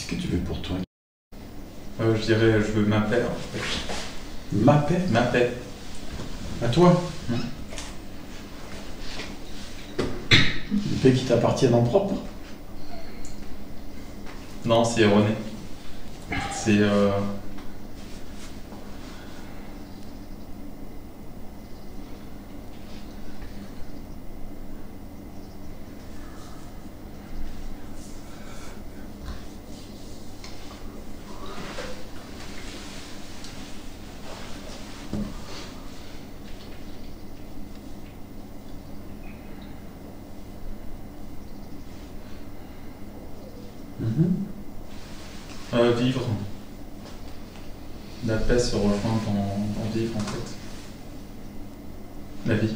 Qu'est-ce que tu veux pour toi? Je dirais, je veux ma paix en fait. Ma paix? Ma paix. À toi? Une paix qui t'appartienne en propre? Non, c'est erroné. C'est... vivre. La paix se rejoint dans vivre en fait. La vie.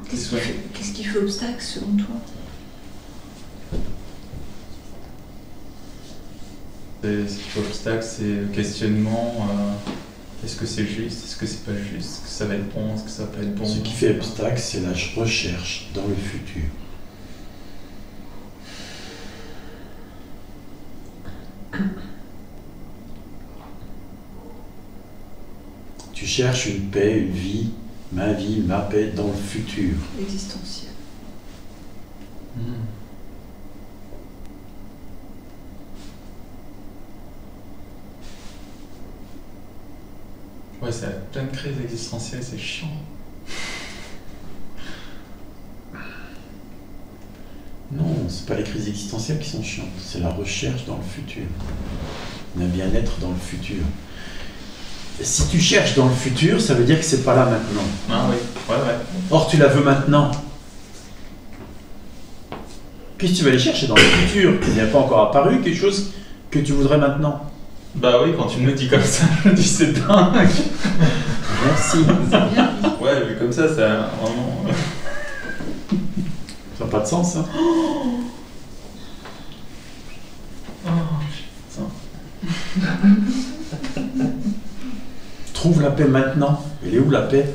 Qu'est-ce qui fait obstacle selon toi? Ce qui fait obstacle, c'est le questionnement. Est-ce que c'est juste? Est-ce que c'est pas juste? Est-ce que ça va être bon? Est-ce que ça va pas être bon? Ce qui fait obstacle, c'est la recherche dans le futur. Tu cherches une paix, une vie, ma paix dans le futur. Existentiel. Ouais, c'est la pleine crise existentielle, c'est chiant. Non, c'est pas les crises existentielles qui sont chiantes, c'est la recherche dans le futur. Un bien-être dans le futur. Si tu cherches dans le futur, ça veut dire que c'est pas là maintenant. Ah oui, ouais. Or, tu la veux maintenant. Qu'est-ce que tu vas aller chercher dans le futur? Il n'y a pas encore apparu quelque chose que tu voudrais maintenant. Bah oui, quand tu me le dis comme ça, je me dis c'est dingue. Merci. C'est bien. Ouais, vu comme ça vraiment... Ça n'a pas de sens, ça. Trouve la paix maintenant. Elle est où la paix?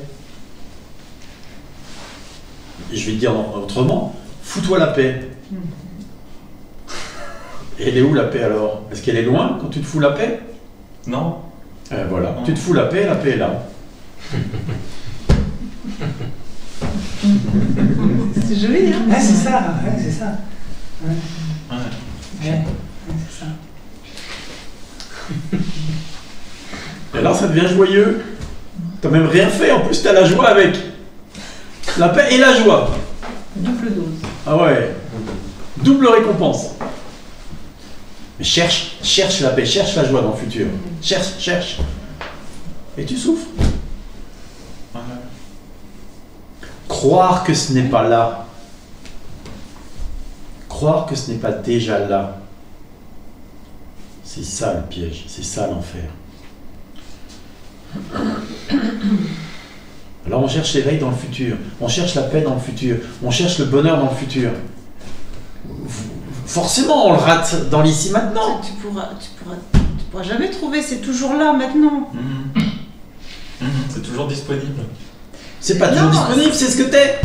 Et je vais te dire autrement, fous-toi la paix. Et elle est où la paix alors? Est-ce qu'elle est loin quand tu te fous la paix? Non. Voilà, Non. tu te fous la paix est là. C'est joli, hein? Ouais, c'est ça, c'est ça. Ouais. Ouais. C'est ça. Et là, ça devient joyeux. T'as même rien fait, en plus t'as la joie avec. La paix et la joie. Double dose. Ah ouais. Double récompense. Mais cherche la paix, cherche la joie dans le futur. Cherche. Et tu souffres. Ouais. Croire que ce n'est pas là. Croire que ce n'est pas déjà là. C'est ça le piège, c'est ça l'enfer. Alors on cherche l'éveil dans le futur, on cherche la paix dans le futur, on cherche le bonheur dans le futur. Forcément on le rate dans l'ici maintenant. Tu pourras jamais trouver, c'est toujours là maintenant. C'est toujours disponible. C'est pas toujours Non, disponible, c'est ce que t'es.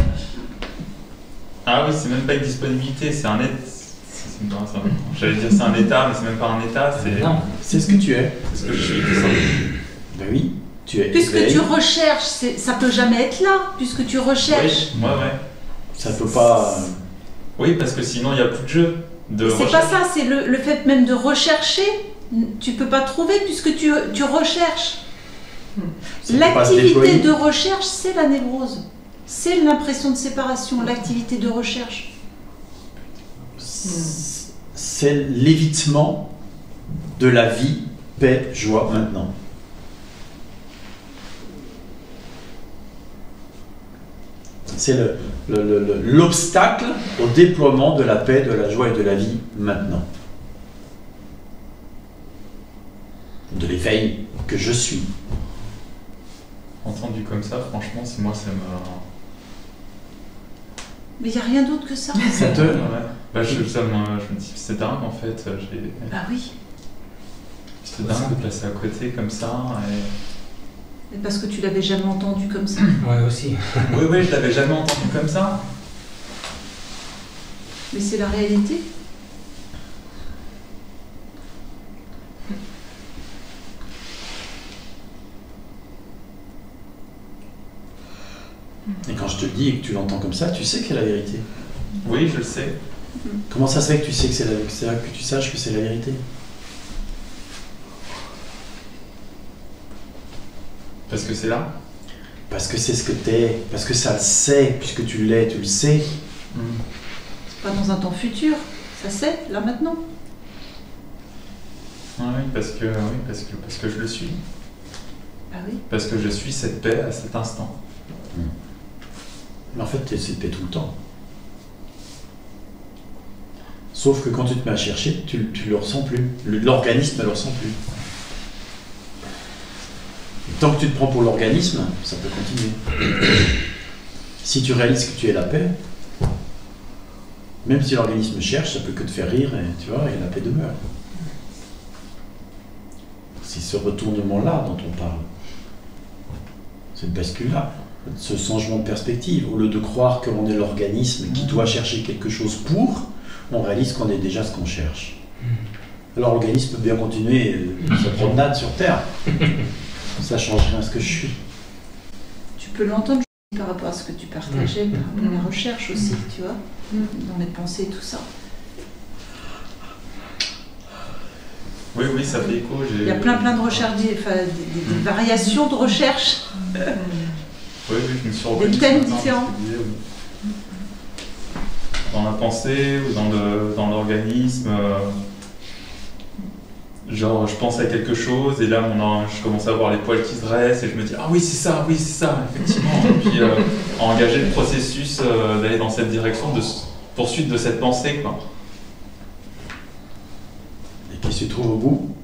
Ah oui, c'est même pas une disponibilité, c'est un état. J'allais dire c'est un état, mais c'est même pas un état, c'est... Non, c'est ce que tu es. C'est ce que je suis, tout ça. Ben oui, tu es. Puisque éveil. tu recherches, ça peut jamais être là, puisque tu recherches. Oui, ouais. Ça peut pas. Oui, parce que sinon il n'y a plus de jeu. C'est pas ça, c'est le fait même de rechercher. Tu peux pas trouver puisque tu recherches. Ça peut pas se L'activité déployer. de recherche, c'est la névrose. C'est l'impression de séparation, l'activité de recherche. C'est l'évitement de la vie, paix, joie maintenant. C'est l'obstacle au déploiement de la paix, de la joie et de la vie maintenant. De l'éveil que je suis. Entendu comme ça, franchement, c'est moi, ça me... Mais il n'y a rien d'autre que ça. Ça te... Ouais. Bah, je me dis, c'est dingue en fait. Bah oui. C'est dingue de placer à côté comme ça. Mais parce que tu l'avais jamais entendu comme ça. Ouais, aussi. Oui, je l'avais jamais entendu comme ça. Mais c'est la réalité. Et quand je te le dis et que tu l'entends comme ça, tu sais que c'est la vérité. Oui, je le sais. Comment ça se fait que tu sais que que tu saches que c'est la vérité? Parce que c'est là. Parce que c'est ce que t'es, parce que ça le sait, puisque tu l'es, tu le sais. C'est pas dans un temps futur. Ça c'est, là maintenant. Oui, parce que je le suis. Ah oui. Parce que je suis cette paix à cet instant. Mais en fait, t'es cette paix tout le temps. Sauf que quand tu te mets à chercher, tu le ressens plus. L'organisme ne le ressent plus. Et tant que tu te prends pour l'organisme, ça peut continuer. Si tu réalises que tu es la paix, même si l'organisme cherche, ça peut que te faire rire, et tu vois, et la paix demeure. C'est ce retournement-là dont on parle. Cette bascule-là, ce changement de perspective. Au lieu de croire que l'on est l'organisme qui doit chercher quelque chose pour, on réalise qu'on est déjà ce qu'on cherche. Alors l'organisme peut bien continuer sa promenade sur Terre. Ça ne change rien à ce que je suis. Tu peux l'entendre par rapport à ce que tu partageais, par rapport à la recherche aussi, tu vois, dans les pensées et tout ça. Oui, oui, ça fait écho. Il y a plein de recherches, des variations de recherche. Oui, oui, je me suis reconnu Des thèmes ce matin, différents. parce que je disais, oui. Dans la pensée ou dans l'organisme, genre je pense à quelque chose et là je commence à avoir les poils qui se dressent et je me dis ah oui c'est ça, effectivement. Et puis engager le processus d'aller dans cette direction de poursuite de cette pensée, quoi. Et qui se trouve au bout,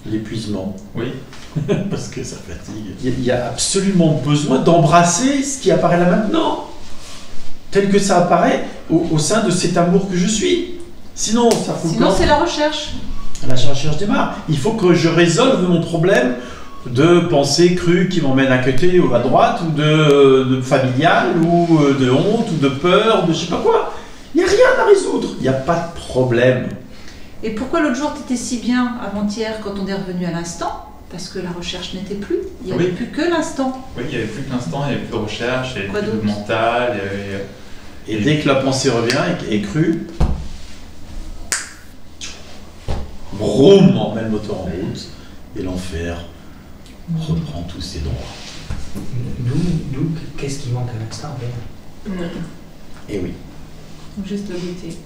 l'épuisement. Oui. Parce que ça fatigue. Il y a absolument besoin d'embrasser ce qui apparaît là maintenant, tel que ça apparaît au sein de cet amour que je suis. Sinon, ça fout le Sinon camp. c'est la recherche. La recherche démarre. Il faut que je résolve mon problème de pensée crue qui m'emmène à côté ou à droite, ou de familial, ou de honte, ou de peur, de je sais pas quoi. Il n'y a rien à résoudre. Il n'y a pas de problème. Et pourquoi l'autre jour tu étais si bien avant-hier quand on est revenu à l'instant? Parce que la recherche n'était plus. Il n'y avait plus que l'instant. Oui, il n'y avait plus que l'instant, il n'y avait plus de recherche, il n'y avait Quoi plus de d'autre? mental. Et dès que la pensée revient et est crue, vroom, on met le moteur en route et l'enfer reprend tous ses droits. D'où qu'est-ce qui manque à l'instant? Et oui. Juste de goûter.